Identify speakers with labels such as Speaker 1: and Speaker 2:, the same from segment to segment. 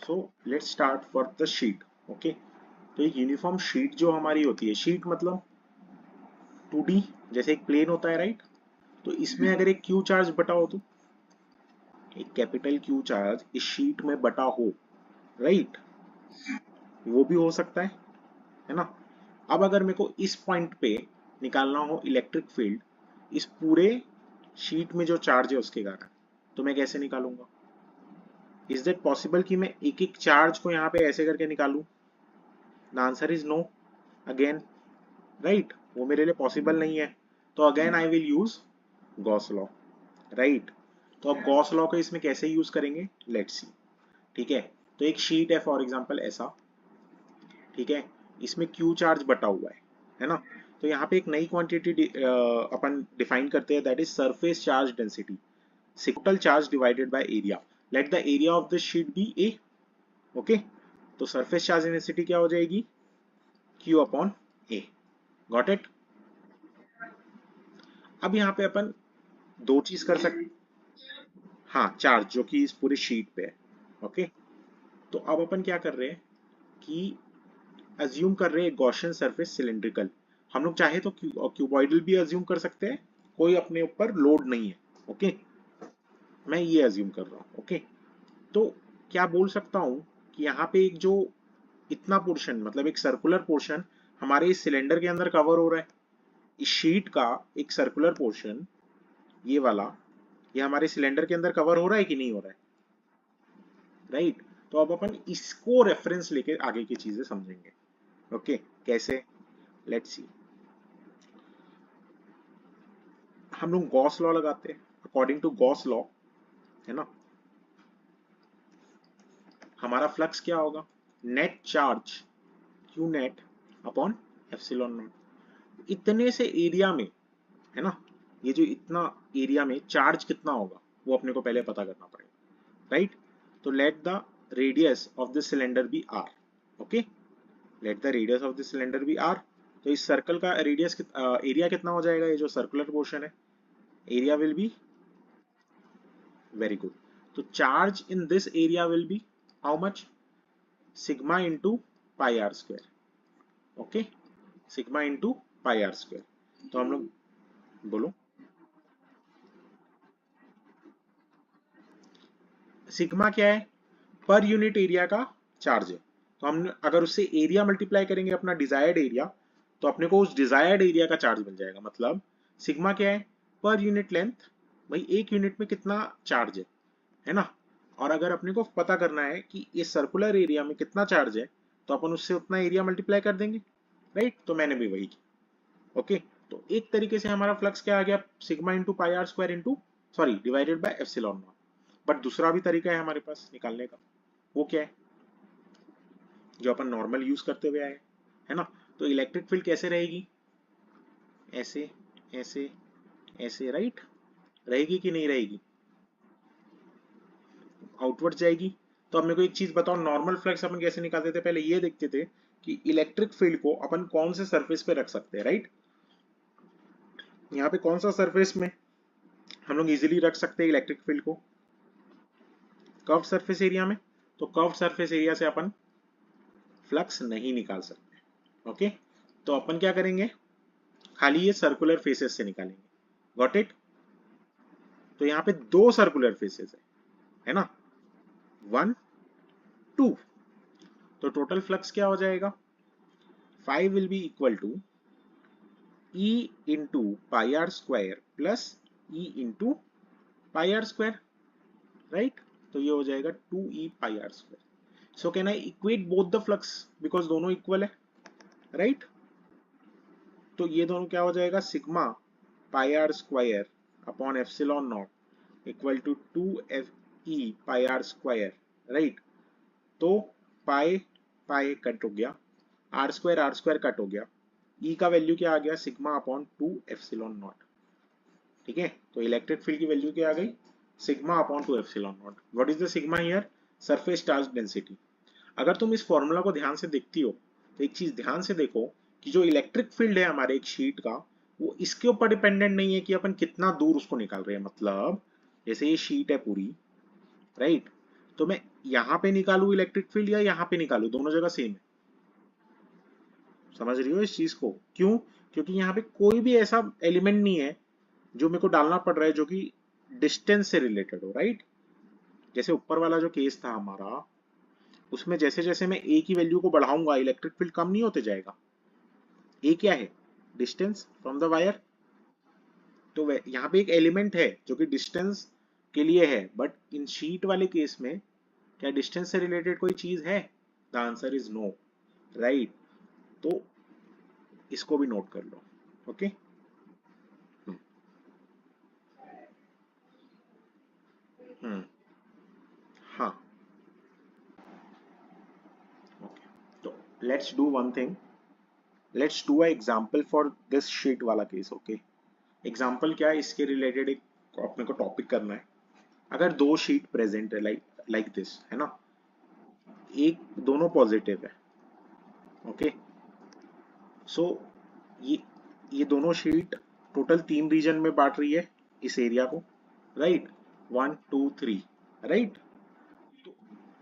Speaker 1: So let's start for the sheet. Okay, तो एक uniform sheet जो हमारी होती है, शीट मतलब 2D, जैसे एक प्लेन होता है राइट। तो इसमें अगर एक क्यू चार्ज बटा हो, तो एक कैपिटल क्यू चार्ज इस शीट में बटा हो, राइट, वो भी हो सकता है ना। अब अगर मेरे को इस पॉइंट पे निकालना हो इलेक्ट्रिक फील्ड, इस पूरे शीट में जो चार्ज है उसके कारण, तो मैं कैसे निकालूंगा? इज दैट पॉसिबल कि मैं एक एक चार्ज को यहाँ पे ऐसे करके निकालूं? The answer is no again, right, वो मेरे लिए पॉसिबल नहीं है। तो again I will use Gauss law, right. तो अब गॉस लॉ को इसमें कैसे यूज करेंगे, लेट्स सी। ठीक है, तो एक शीट है फॉर एग्जांपल ऐसा, ठीक है, इसमें क्यू चार्ज बटा हुआ है ना। तो यहाँ पे एक नई क्वांटिटी अपन डिफाइन करते हैं, that is surface charge density, total charge divided by area. Let the area of this sheet be A. Okay, तो सरफेस चार्ज डेंसिटी क्या हो जाएगी, Q upon A. Got it. अब यहाँ पे अपन दो चीज कर सकते, हाँ, चार्ज जो कि इस पूरी शीट पे है। ओके, तो अब अपन क्या कर रहे हैं कि अज्यूम कर रहे हैं गॉसियन सरफेस सिलिंड्रिकल। हम लोग चाहे तो क्यूबॉइडल भी अज्यूम कर सकते हैं, कोई अपने ऊपर लोड नहीं है। ओके, मैं ये अज्यूम कर रहा हूँ। ओके, तो क्या बोल सकता हूँ कि यहाँ पे एक जो इतना पोर्शन, मतलब एक सर्कुलर पोर्शन हमारे इस सिलेंडर के अंदर कवर हो रहा है, इस शीट का एक सर्कुलर पोर्शन, ये वाला, ये हमारे सिलेंडर के अंदर कवर हो रहा है कि नहीं हो रहा है, राइट। तो अब अपन इसको रेफरेंस लेके आगे की चीजें समझेंगे। ओके, कैसे, लेट्स सी। हम लोग गॉस लॉ लगाते हैं। अकॉर्डिंग टू गॉस लॉ, है ना, हमारा फ्लक्स क्या होगा, net charge Q net upon epsilon not. इतने से एरिया में, है ना, ये जो इतना एरिया में चार्ज कितना होगा वो अपने को पहले पता करना पड़ेगा, राइट। तो let the radius of the cylinder be R. Okay, let the radius of the cylinder be R. तो इस सर्कल का रेडियस एरिया कितना हो जाएगा, ये जो सर्कुलर पोर्शन है, area will be, very good. तो charge in this area will be how much, sigma into pi are square. Okay, sigma into pi are square. तो हम लोग, बोलो, सिग्मा क्या है, पर यूनिट एरिया का चार्ज है। तो हम अगर उससे एरिया मल्टीप्लाई करेंगे अपना डिजायर्ड एरिया, तो अपने को उस डिजायर्ड एरिया का चार्ज मिल जाएगा। मतलब सिग्मा क्या है, पर यूनिट लेंथ, भाई एक यूनिट में कितना चार्ज है ना। और अगर अपने को पता करना है कि इस सर्कुलर एरिया में कितना चार्ज है, तो अपन उससे उतना एरिया मल्टीप्लाई कर देंगे, राइट। तो मैंने भी वही किया। ओके, तो एक तरीके से हमारा फ्लक्स क्या आ गया, sigma into pi are square into, sorry, divided by epsilon naught. But दूसरा भी तरीका है हमारे पास निकालने का, वो क्या है, जो अपन नॉर्मल यूज करते हुए आए, है ना। तो इलेक्ट्रिक फील्ड कैसे रहेगी, ऐसे, ऐसे, ऐसे, राइट, रहेगी कि नहीं रहेगी, आउटवर्ड जाएगी। तो अब मेरे को एक चीज बताओ, नॉर्मल फ्लक्स अपन कैसे निकालते थे, पहले ये देखते थे कि इलेक्ट्रिक फील्ड को अपन कौन से सरफेस पे रख सकते हैं, राइट। यहाँ पे कौन सा सरफेस में हम लोग इजीली रख सकते हैं इलेक्ट्रिक फील्ड को, कर्व सरफेस एरिया में। तो कर्व सरफेस एरिया से अपन फ्लक्स नहीं निकाल सकते। ओके, तो अपन क्या करेंगे, खाली ये सर्कुलर फेसेस से निकालेंगे। Got it. तो यहाँ पे दो सर्कुलर फेसेस है ना, 1 2। तो टोटल फ्लक्स क्या हो जाएगा, 5 will be equal to E into pi are square plus E into pi are square, right. तो ये हो जाएगा 2E pi are square. So can I equate both the flux, because दोनों इक्वल है, राइट। तो ये दोनों क्या हो जाएगा, sigma pi are square upon epsilon naught equal to 2 FE pi are square, right. तो पाई पाई कट हो गया, आर स्क्वायर कट हो गया, ई का वैल्यू क्या आ गया, सिग्मा अपॉन 2 एप्सिलॉन नॉट। ठीक है, तो इलेक्ट्रिक फील्ड की वैल्यू क्या आ गई, sigma upon 2 epsilon not. What is the sigma here, surface charge density. अगर तुम इस फॉर्मूला को ध्यान से देखती हो, तो एक चीज ध्यान से देखो कि जो इलेक्ट्रिक फील्ड है हमारे एक शीट का, वो इसके ऊपर डिपेंडेंट नहीं है कि अपन कितना दूर उसको निकाल रहे हैं। मतलब जैसे ये शीट है पूरी, राइट, तो मैं यहाँ पे निकालू इलेक्ट्रिक फील्ड या यहाँ पे निकालू, दोनों जगह सेम है। समझ रही हो इस चीज को? क्यों? क्योंकि यहाँ पे कोई भी ऐसा एलिमेंट नहीं है जो मेरे को डालना पड़ रहा है जो कि डिस्टेंस से रिलेटेड हो, राइट? जैसे ऊपर वाला जो केस था हमारा, उसमें जैसे जैसे मैं ए की वैल्यू को बढ़ाऊंगा इलेक्ट्रिक फील्ड कम नहीं होते जाएगा। ए क्या है? Distance from the wire. तो यहाँ पे एक एलिमेंट है जो कि डिस्टेंस के लिए है, बट इन शीट वाले केस में क्या डिस्टेंस से रिलेटेड कोई चीज है? The answer is no, right? तो इसको भी नोट कर लो। ओके। हम्म। हाँ। ओके, तो let's do one thing, let's do a example for this sheet वाला केस। ओके, एग्जांपल क्या है, इसके रिलेटेड एक अपने को टॉपिक करना है। अगर दो शीट प्रेजेंट है लाइक लाइक दिस है ना, एक दोनों पॉजिटिव है। ओके, सो ये ये दोनों शीट टोटल 3 रीजन में बांट रही है इस एरिया को, राइट? 1 2 3, राइट? तो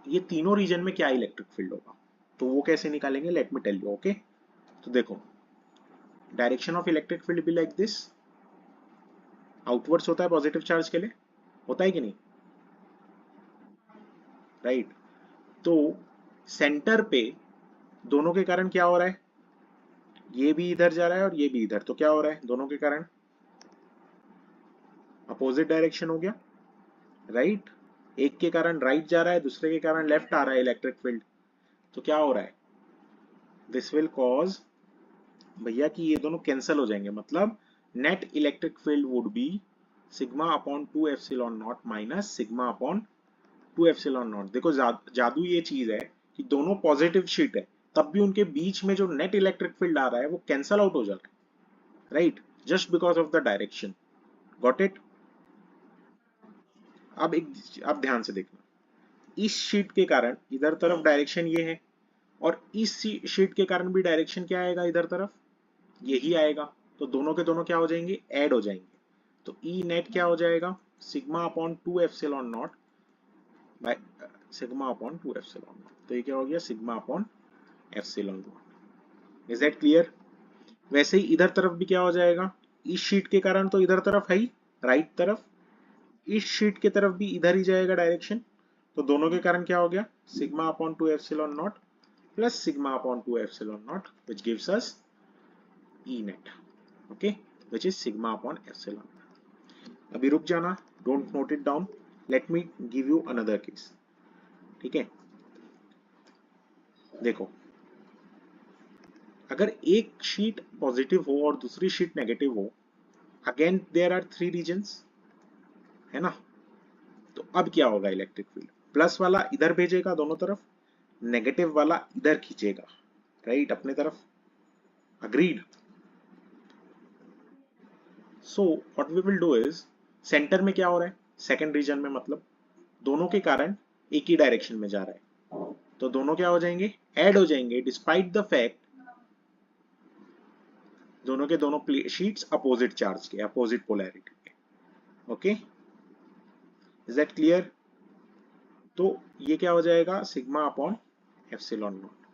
Speaker 1: ये तीनों रीजन में क्या इलेक्ट्रिक फील्ड होगा, तो वो कैसे निकालेंगे, let me tell you. Okay, तो देखो, direction of electric field be like this. Outwards होता है पॉजिटिव चार्ज के लिए, होता है कि नहीं, राइट? तो सेंटर पे दोनों के कारण क्या हो रहा है, ये भी इधर जा रहा है और ये भी इधर, तो क्या हो रहा है, दोनों के कारण अपोजिट डायरेक्शन हो गया, राइट? एक के कारण राइट जा रहा है, दूसरे के कारण लेफ्ट आ रहा है इलेक्ट्रिक फील्ड। तो क्या हो रहा है, दिस विल कॉज भैया कि ये दोनों कैंसिल हो जाएंगे, मतलब net electric field would be sigma upon 2 epsilon not minus sigma upon 2 epsilon not. देखो जादू ये चीज है कि दोनों पॉजिटिव शीट है, तब भी उनके बीच में जो नेट इलेक्ट्रिक फील्ड आ रहा है वो कैंसल आउट हो जा रहा है, right? Just because of the direction. Got it? अब एक, अब ध्यान से देखना, इस शीट के कारण इधर तरफ डायरेक्शन ये है, और इस शीट के कारण भी डायरेक्शन क्या आएगा, इधर तरफ यही आएगा। तो दोनों के दोनों क्या हो जाएंगे, ऐड हो जाएंगे। तो ई नेट क्या हो जाएगा, sigma upon 2 epsilon not by sigma upon 2 epsilon naught. तो ये क्या हो गया, sigma upon epsilon not. Is that clear? वैसे ही इधर तरफ भी क्या हो जाएगा, इस शीट के कारण तो इधर तरफ है ही, राइट तरफ, इस शीट की तरफ भी इधर ही जाएगा डायरेक्शन। तो दोनों के कारण क्या हो गया, sigma upon 2 epsilon not plus sigma upon 2 epsilon not, which gives us E net, okay, which is sigma upon epsilon। अभी रुक जाना, don't note it down, let me give you another case. ठीक है, देखो, अगर एक शीट पॉजिटिव हो और दूसरी शीट नेगेटिव हो, अगेन देयर आर 3 रीजन्स, है ना? तो अब क्या होगा, इलेक्ट्रिक फील्ड प्लस वाला इधर भेजेगा दोनों तरफ, नेगेटिव वाला इधर खींचेगा, राइट, अपने तरफ। Agreed? So what we will do is, centre में क्या हो रहा है, सेकंड रीजन में, मतलब दोनों के कारण एक ही डायरेक्शन में जा रहा है, तो दोनों क्या हो जाएंगे, ऐड हो जाएंगे, डिस्पाइट द फैक्ट दोनों के दोनों शीट्स अपोजिट चार्ज के, अपोजिट पोलैरिटी के। Okay, is that clear? तो ये क्या हो जाएगा, sigma upon epsilon not.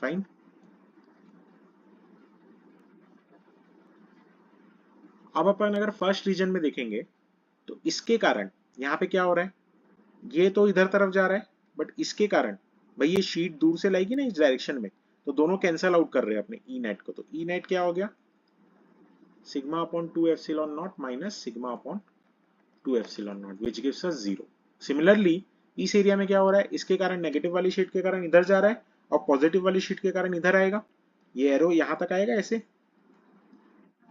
Speaker 1: Fine. अब अपन अगर फर्स्ट रीजन में देखेंगे, तो इसके कारण यहाँ पे क्या हो रहा है, ये तो इधर तरफ जा रहा है, बट इसके कारण भाई ये शीट दूर से लाएगी ना इस डायरेक्शन में, तो दोनों कैंसल आउट कर रहे हैं अपने ई नेट को। तो ई नेट क्या हो गया, sigma upon 2 epsilon not minus sigma upon 2 epsilon not, which gives us 0। Similarly इस एरिया में क्या हो रहा है, इसके कारण नेगेटिव वाली शीट के कारण इधर जा रहा है, और पॉजिटिव वाली शीट के कारण इधर आएगा, ये एरो यहां तक आएगा ऐसे,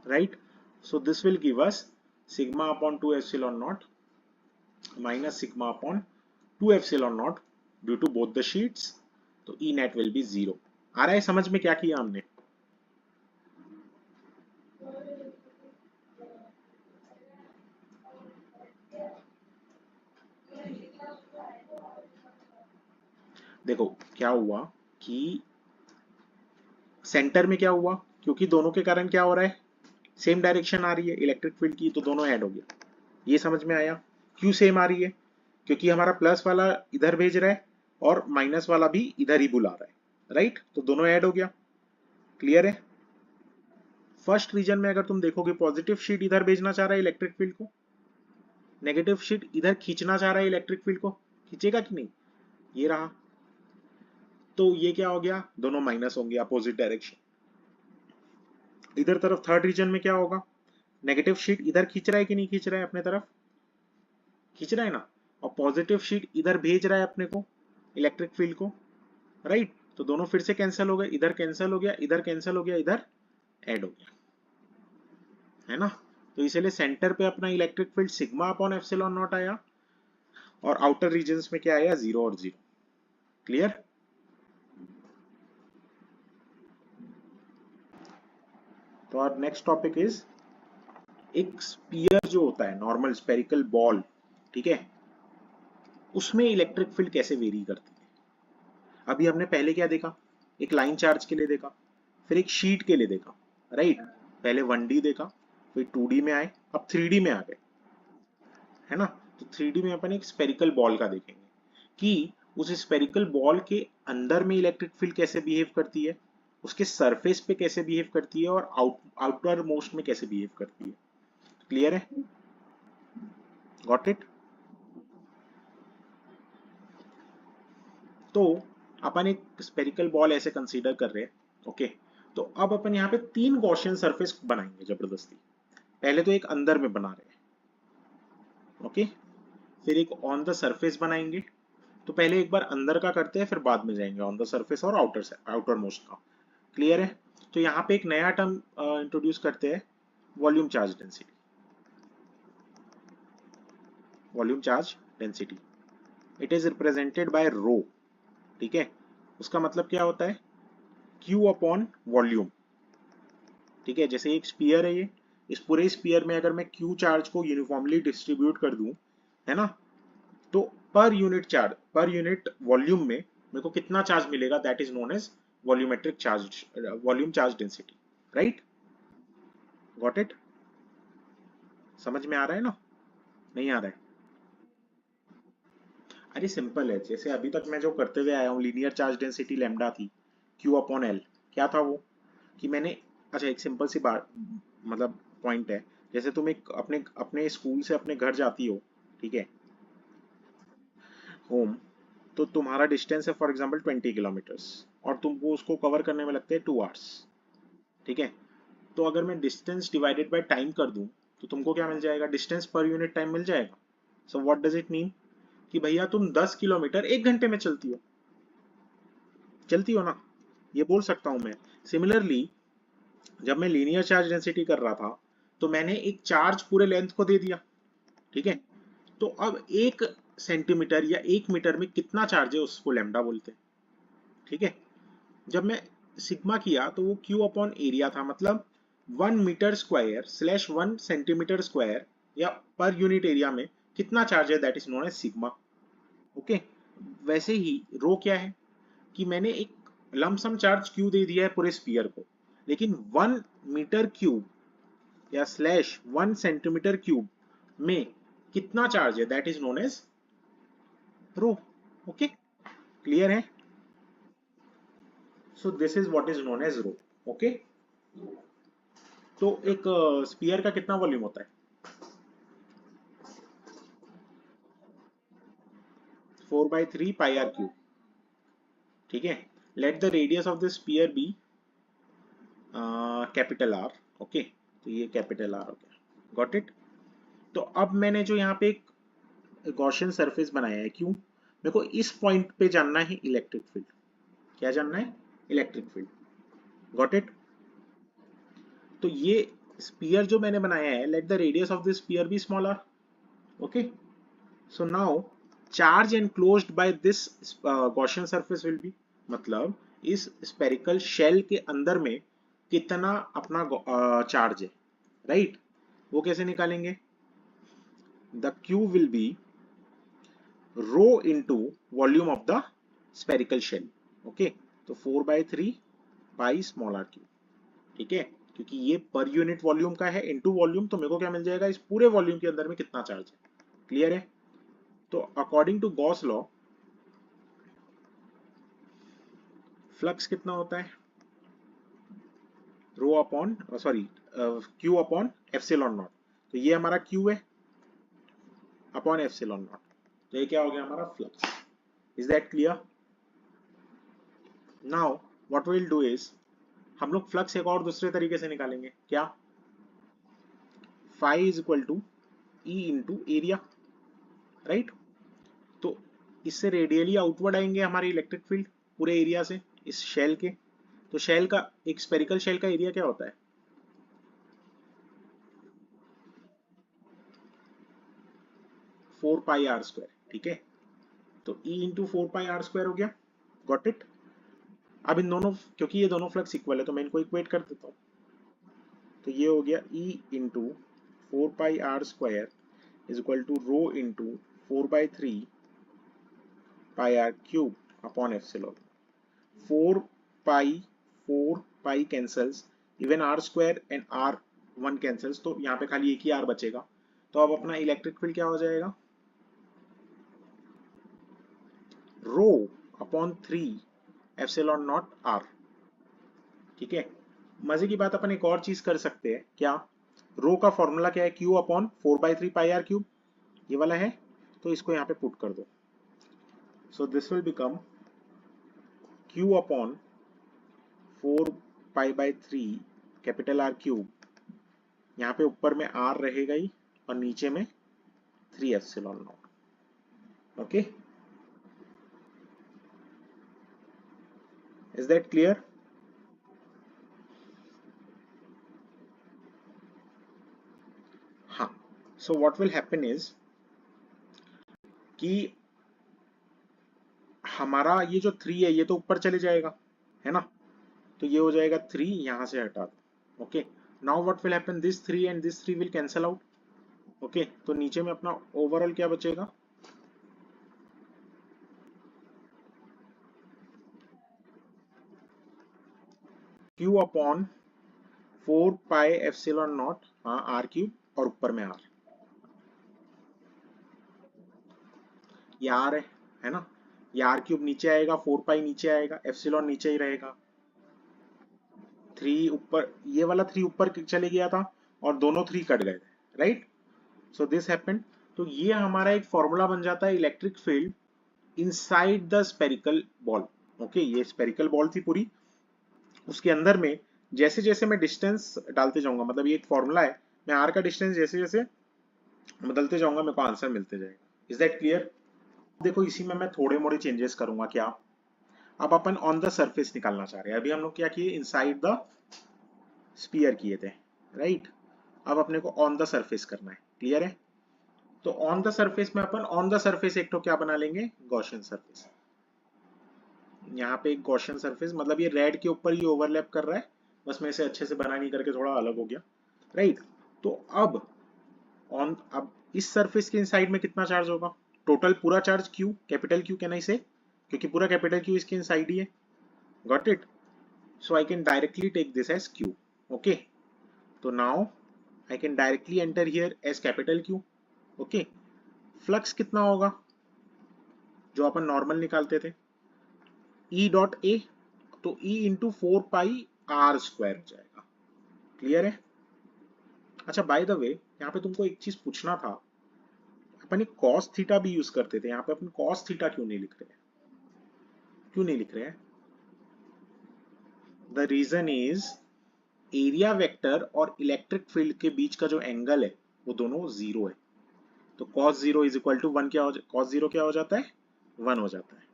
Speaker 1: right? So this will give us sigma upon 2 epsilon not minus sigma upon 2 epsilon naught due to both the sheets। तो E net will be 0। आ रहा है समझ में क्या किया हमने? देखो क्या हुआ कि सेंटर में क्या हुआ, क्योंकि दोनों के कारण क्या हो रहा है, सेम डायरेक्शन आ रही है इलेक्ट्रिक फील्ड की, तो दोनों ऐड हो गया। ये समझ में आया? क्यों सेम आ रही है, क्योंकि हमारा प्लस वाला इधर भेज रहा है और माइनस वाला भी इधर ही बुला रहा है, राइट? तो दोनों ऐड हो गया। क्लियर है? फर्स्ट रीजन में अगर तुम देखोगे पॉजिटिव शीट इधर भेजना चाह रहा है इलेक्ट्रिक फील्ड को, नेगेटिव शीट इधर खींचना चाह रहा है इलेक्ट्रिक फील्ड को, खींचेगा कि नहीं? ये रहा। तो ये क्या हो गया, दोनों माइनस होंगे, अपोजिट डायरेक्शन। इधर तरफ थर्ड रीजन में क्या होगा, नेगेटिव शीट इधर खींच रहा है कि नहीं खींच रहा है, अपने तरफ खींच रहा है ना, और पॉजिटिव शीट इधर भेज रहा है अपने को इलेक्ट्रिक फील्ड को, राइट? तो दोनों फिर से कैंसिल हो गए, इधर कैंसिल हो गया, इधर कैंसिल हो गया, इधर ऐड हो गया, है ना? तो इसलिए सेंटर पे अपना electric field sigma upon epsilon not आया, और आउटर रीजन्स में क्या आया, 0 और 0। क्लियर? तो और नेक्स्ट टॉपिक इज, एक स्पीयर जो होता है नॉर्मल स्पेरिकल बॉल, ठीक है, उसमें इलेक्ट्रिक फील्ड कैसे वेरी करती है। अभी हमने पहले क्या देखा, एक लाइन चार्ज के लिए देखा, फिर एक शीट के लिए देखा, राइट? पहले 1D देखा, फिर 2D में आए, अब 3D में आ गए, है ना? तो 3D में अपन एक स्पेरिकल बॉल का देखेंगे कि उस स्पेरिकल बॉल के अंदर में इलेक्ट्रिक फील्ड कैसे बिहेव करती है, उसके सरफेस पे कैसे बिहेव करती है, और आउटर मोस्ट में कैसे बिहेव करती है। क्लियर है? Got it? तो अपन एक स्पेरिकल बॉल ऐसे कंसीडर कर रहे हैं, ओके? तो अब अपन यहाँ पे 3 गॉसियन सरफेस बनाएंगे जबरदस्ती। पहले तो एक अंदर में बना रहे हैं, ओके? फिर एक ऑन द सरफेस बनाएंगे। तो पहले एक बार अंदर का करते हैं, फिर बाद में जाएंगे ऑन द सरफेस और आउटर मोस्ट का। क्लियर है? तो यहाँ पे एक नया टर्म इंट्रोड्यूस करते हैं, volume charge density. Volume charge density it is represented by rho, ठीक है? उसका मतलब क्या होता है, क्यू अपॉन वॉल्यूम, ठीक है? जैसे एक स्पीयर है ये, इस पूरे स्पीयर में अगर मैं क्यू चार्ज को यूनिफॉर्मली डिस्ट्रीब्यूट कर दूं, है ना, तो per unit charge, per unit volume में मेरे को कितना चार्ज मिलेगा, that is known as volumetric charge, volume charge density, right? Got it? समझ में आ रहा है ना, नहीं आ रहा है? अरे सिंपल है, जैसे अभी तक मैं जो करते हुए आया हूँ, लीनियर चार्ज डेंसिटी लैम्डा थी, क्यू अपॉन एल। क्या था वो, कि मैंने, अच्छा एक सिंपल सी बात, मतलब पॉइंट है, जैसे तुम एक अपने अपने स्कूल से अपने घर जाती हो, ठीक है, होम, तो तुम्हारा डिस्टेंस है फॉर एग्जांपल 20 किलोमीटर्स, और तुमको उसको कवर करने में लगते हैं 2 आवर्स, ठीक है? तो अगर मैं डिस्टेंस डिवाइडेड बाय टाइम कर दूं, तो तुमको क्या मिल जाएगा, डिस्टेंस पर यूनिट टाइम मिल जाएगा। So what does it mean, कि भैया तुम 10 किलोमीटर 1 घंटे में चलती हो ना, ये बोल सकता हूं मैं। सिमिलरली जब मैं लीनियर चार्ज डेंसिटी कर रहा था, तो मैंने एक चार्ज पूरे लेंथ को दे दिया, ठीक है? तो अब 1 सेंटीमीटर या 1 मीटर में कितना चार्ज है उसको लैम्डा बोलते हैं, ठीक है? जब मैं सिग्मा किया तो वो क्यू अपॉन एरिया था, मतलब 1 मीटर स्क्वायर/1 सेंटीमीटर स्क्वायर या पर यूनिट एरिया में कितना चार्ज है, that is known as sigma, okay? वैसे ही रो क्या है, कि मैंने एक लमसम चार्ज क्यू दे दिया है पूरे स्पीयर को, लेकिन 1 मीटर क्यूब या /1 सेंटीमीटर क्यूब में कितना चार्ज है, that is known as rho, okay? Clear है? So this is what is known as rho, okay? तो एक स्पीयर का कितना वॉल्यूम होता है, 4/3 πr क्यूब, ठीक है? Let the radius of the sphere be capital R, okay? तो ये कैपिटल आर हो गया, गॉट इट? तो अब मैंने जो यहाँ पे एक गॉसियन सरफेस बनाया है, क्यों, मेरे को इस पॉइंट पे जानना है इलेक्ट्रिक फील्ड। क्या जानना है, इलेक्ट्रिक फील्ड, गॉट इट? तो ये स्पीयर जो मैंने बनाया है, let the radius of the sphere be smaller, okay? So now charge enclosed by this Gaussian surface will be, मतलब इस स्पेरिकल शेल के अंदर में कितना अपना चार्ज है, राइट? वो कैसे निकालेंगे, the Q will be rho into volume of the spherical shell, okay? तो 4/3 π r क्यू, ठीक है? क्योंकि ये पर यूनिट वॉल्यूम का है इनटू वॉल्यूम, तो मेरे को क्या मिल जाएगा, इस पूरे वॉल्यूम के अंदर में कितना चार्ज है। क्लियर है? तो according to Gauss law flux कितना होता है, rho upon sorry Q upon epsilon naught. तो ये हमारा क्यू है अपॉन एप्सिलॉन नॉट, तो ये क्या हो गया हमारा flux. Is that clear? Now what will do is हम लोग फ्लक्स एक और दूसरे तरीके से निकालेंगे। क्या? Phi is equal to E into area, right. तो इससे रेडियली आउटवर्ड आएंगे हमारे इलेक्ट्रिक फील्ड पूरे एरिया से, इस शेल के। तो शेल का, एक स्पेरिकल शेल का एरिया क्या होता है? 4 पाई r स्क्वायर, ठीक है। तो E into 4 pi r square हो गया। Got it? अब इन दोनों, क्योंकि ये दोनों फ्लक्स इक्वल है तो मैं इनको इक्वेट कर देता हूँ। तो ये हो गया E into 4 pi r square is equal to rho into 4/3 pi r cube upon epsilon. 4 pi 4 pi cancels, even r square and r1 cancels, तो यहाँ पे खाली एक ही r बचेगा। तो अब अपना इलेक्ट्रिक फील्ड क्या हो जाएगा? Rho upon 3 epsilon naught r, ठीक है। मजे की बात, अपन एक और चीज कर सकते हैं। क्या? रो का फॉर्मूला क्या है? Q upon 4/3 pi r cube, ये वाला है। तो इसको यहाँ पे पुट कर दो। So this will become q upon 4 pi capital R cube, यहाँ पे ऊपर में R रहेगा ही और नीचे में 3 epsilon naught. Okay, is that clear? हाँ। So what will happen is कि हमारा ये जो 3 है ये तो ऊपर चले जाएगा, है ना। तो ये हो जाएगा 3, यहां से हटा दो। Okay, now what will happen, this 3 and this 3 will cancel out. Okay, तो नीचे में अपना ओवरऑल क्या बचेगा? Q upon 4 pi epsilon not, हाँ आर क्यूब, और ऊपर में आर, ये आर है ना। ये आर क्यूब नीचे आएगा, 4 पाई नीचे आएगा, एप्सिलॉन नीचे ही रहेगा। 3 ऊपर, ये वाला 3 ऊपर चले गया था और दोनों 3 कट गए थे, राइट। So this happened. तो ये हमारा एक फॉर्मूला बन जाता है electric field inside the spherical ball. Okay, ये स्पेरिकल बॉल थी पूरी, उसके अंदर में जैसे जैसे मैं डिस्टेंस डालते जाऊंगा, मतलब ये एक फॉर्मूला है, मैं आर का डिस्टेंस जैसे जैसे बदलते जाऊंगा मेरे को आंसर मिलते जाएगा। Is that clear? देखो इसी में मैं थोड़े मोड़े चेंजेस करूंगा। क्या? अब अपन ऑन द सरफेस निकालना चाह रहे हैं। अभी हम लोग क्या किए, इनसाइड द स्पीयर किए थे, राइट। अब अपने को ऑन द सरफेस करना है। क्लियर है? तो ऑन द सरफेस में अपन ऑन द सरफेस एक तो क्या बना लेंगे, गॉसियन सरफेस। यहाँ पे एक गॉसियन सरफेस, मतलब ये रेड के ऊपर ही ओवरलैप कर रहा है, बस मैं इसे अच्छे से बना नहीं करके थोड़ा अलग हो गया, राइट। तो अब ऑन, अब इस सरफेस के इनसाइड में कितना चार्ज होगा? टोटल पूरा चार्ज क्यू, कैपिटल क्यू कहना इसे, क्योंकि पूरा कैपिटल क्यू इसके इनसाइड ही है। Got it? So I can directly take this as q. Okay, तो now I can directly enter here as capital q. Okay, flux कितना होगा जो अपन नॉर्मल निकालते थे? ई डॉट ए, तो E into 4 pi r square हो जाएगा। Clear है? अच्छा, बाय द वे यहाँ पे तुमको एक चीज पूछना था, अपन एक cos थीटा भी यूज करते थे, यहाँ पे अपन cos थीटा क्यों नहीं लिख रहे हैं? क्यों नहीं लिख रहे हैं? The reason is area vector और इलेक्ट्रिक फील्ड के बीच का जो एंगल है वो दोनों जीरो है। तो cos 0 इज इक्वल टू 1, क्या हो cos 0 क्या हो जाता है? 1 हो जाता है।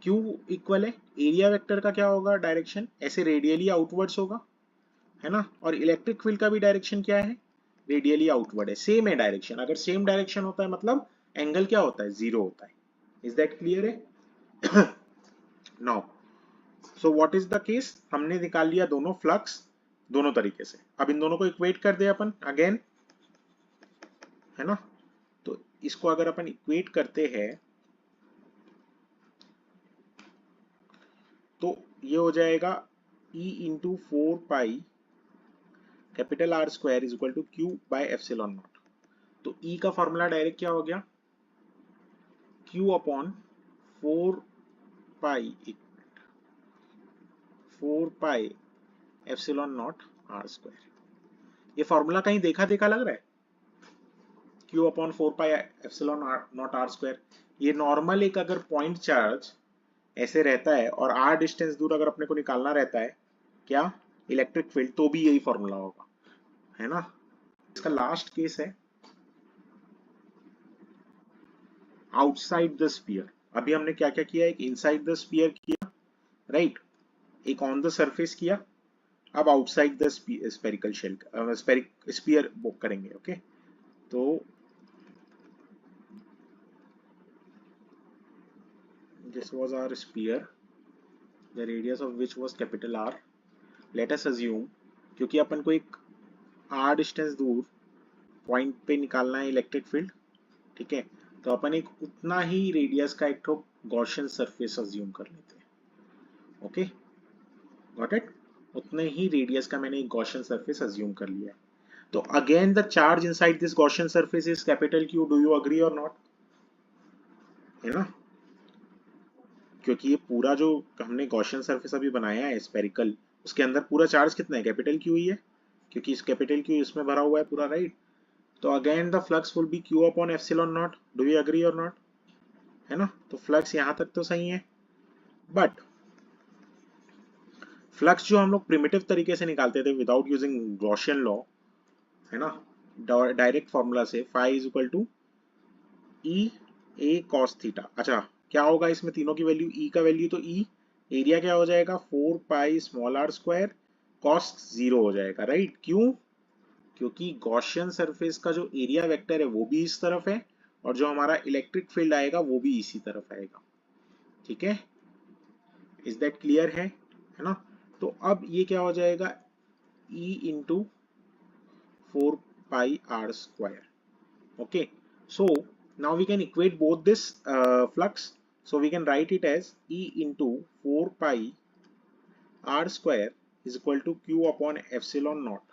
Speaker 1: क्यों इक्वल है? एरिया वेक्टर का क्या होगा डायरेक्शन, ऐसे रेडियली आउटवर्ड्स होगा, है ना। और इलेक्ट्रिक फील्ड का भी डायरेक्शन क्या है? रेडियली आउटवर्ड है, सेम है डायरेक्शन। अगर सेम डायरेक्शन होता है मतलब एंगल क्या होता है? जीरो होता है। इज दैट क्लियर है? Now so what is the case, हमने निकाल लिया दोनों फ्लक्स दोनों तरीके से। अब इन दोनों को इक्वेट कर दे अपन अगेन, है ना। तो इसको अगर अपन इक्वेट करते हैं तो ये हो जाएगा E into 4 pi capital R square is equal to Q by epsilon naught. तो E का फॉर्मूला डायरेक्ट क्या हो गया? Q upon 4 pi epsilon naught R square. ये फॉर्मूला कहीं देखा देखा लग रहा है? Q upon 4 pi epsilon naught R square. ये नॉर्मल एक अगर पॉइंट चार्ज ऐसे रहता है और r डिस्टेंस दूर अगर अपने को निकालना रहता है क्या इलेक्ट्रिक फील्ड, तो भी यही फॉर्मूला होगा, है ना। इसका लास्ट केस है आउटसाइड द स्फीयर। अभी हमने क्या क्या किया, एक इनसाइड द स्फीयर किया, राइट, एक ऑन द सरफेस किया, अब outside the spherical shell sphere बुक करेंगे। ओके, तो this was our sphere, the radius of which was capital R. Let us assume, क्योंकि अपन को एक r डिस्टेंस दूर पॉइंट पे निकालना है इलेक्ट्रिक फील्ड, ठीक है, तो अपन एक उतना ही रेडियस का एक तो गॉसियन सरफेस अज्यूम कर लेते हैं। ओके, गॉट इट, उतने ही रेडियस का मैंने एक गॉसियन सरफेस अज्यूम कर लिया है। तो again the charge inside this Gaussian surface is capital Q। Do you agree और नॉट, है ना, क्योंकि ये पूरा जो हमने गॉसियन सरफेस अभी बनाया है स्पेरिकल, उसके अंदर पूरा चार्ज कितना है, कैपिटल Q ही है, क्योंकि इस कैपिटल Q इसमें भरा हुआ है पूरा, राइट। तो again the flux will be Q upon epsilon naught. Do you agree और नॉट, है ना। तो फ्लक्स यहां तक तो सही है, बट फ्लक्स जो हम लोग प्रिमिटिव तरीके से निकालते थे विदाउट यूजिंग गॉसियन लॉ, है ना, डायरेक्ट फॉर्मूला से phi is equal to E A cos theta. अच्छा, क्या होगा इसमें तीनों की वैल्यू, ई का वैल्यू तो ई, एरिया क्या हो जाएगा 4 pi small R square, cos 0 हो जाएगा, राइट। क्यों, क्योंकि गॉसियन सरफेस का जो एरिया वेक्टर है वो भी इस तरफ है और जो हमारा इलेक्ट्रिक फील्ड आएगा वो भी इसी तरफ आएगा, ठीक है। इज दैट क्लियर है ना। तो अब ये क्या हो जाएगा, E into 4 pi r square. okay, so now we can equate both this flux, so we can write it as E into 4 pi r square is equal to Q upon epsilon naught।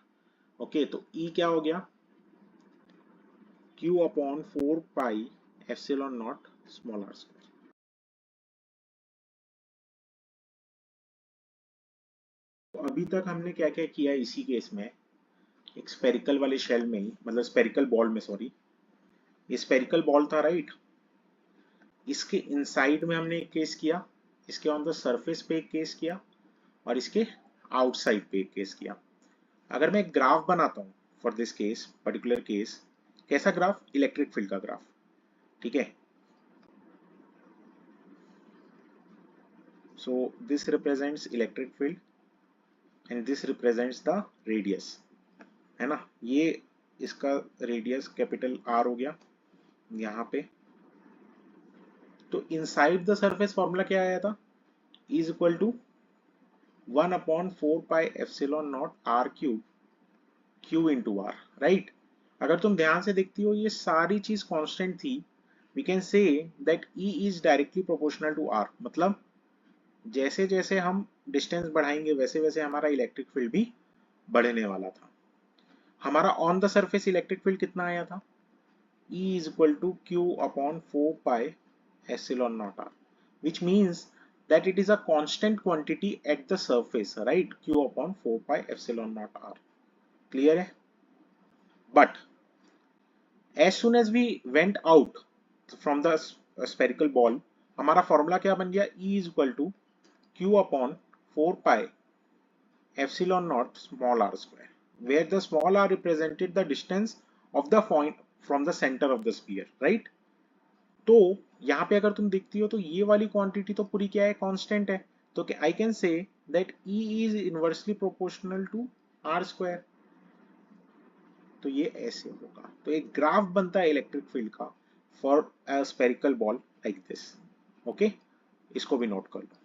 Speaker 1: okay, तो E क्या हो गया, Q upon 4 pi epsilon naught small r square। तो अभी तक हमने क्या क्या किया इसी केस में, एक स्पेरिकल वाले शेल में ही, मतलब स्पेरिकल बॉल में, सॉरी, ये स्पेरिकल बॉल था, राइट। इसके इनसाइड में हमने एक केस किया, इसके ऑन द सरफेस पे एक केस किया, और इसके आउटसाइड पे एक केस किया। अगर मैं एक ग्राफ बनाता हूं for this case, particular case, कैसा ग्राफ, इलेक्ट्रिक फील्ड का ग्राफ, ठीक है। So this represents electric field and this represents the radius, है ना। ये इसका रेडियस कैपिटल R हो गया यहाँ पे। तो इनसाइड द सरफेस फॉर्मूला क्या आया था, is equal to 1/4 pi epsilon naught r cube Q into R, right. अगर तुम ध्यान से देखती हो ये सारी चीज कांस्टेंट थी, we can say that E is directly proportional to R। मतलब जैसे जैसे हम डिस्टेंस बढ़ाएंगे वैसे वैसे हमारा इलेक्ट्रिक फील्ड भी बढ़ने वाला था। हमारा on the surface electric field कितना आया था, E is equal to Q upon 4 pi epsilon naught R, which means that it is a constant quantity at the surface, right? Q upon 4 pi epsilon naught R. Clear है? But as soon as we went out from the spherical ball, हमारा formula क्या बन गया, E is equal to Q upon 4 pi epsilon naught small r square, where the small r represented the distance of the point from the center of the sphere, right? तो यहाँ पे अगर तुम देखती हो तो ये वाली क्वांटिटी तो पूरी क्या है, कांस्टेंट है। तो I can say that E is inversely proportional to R square. तो ये ऐसे होगा, तो एक ग्राफ बनता है इलेक्ट्रिक फील्ड का for a spherical ball like this. Okay, इसको भी नोट कर लो।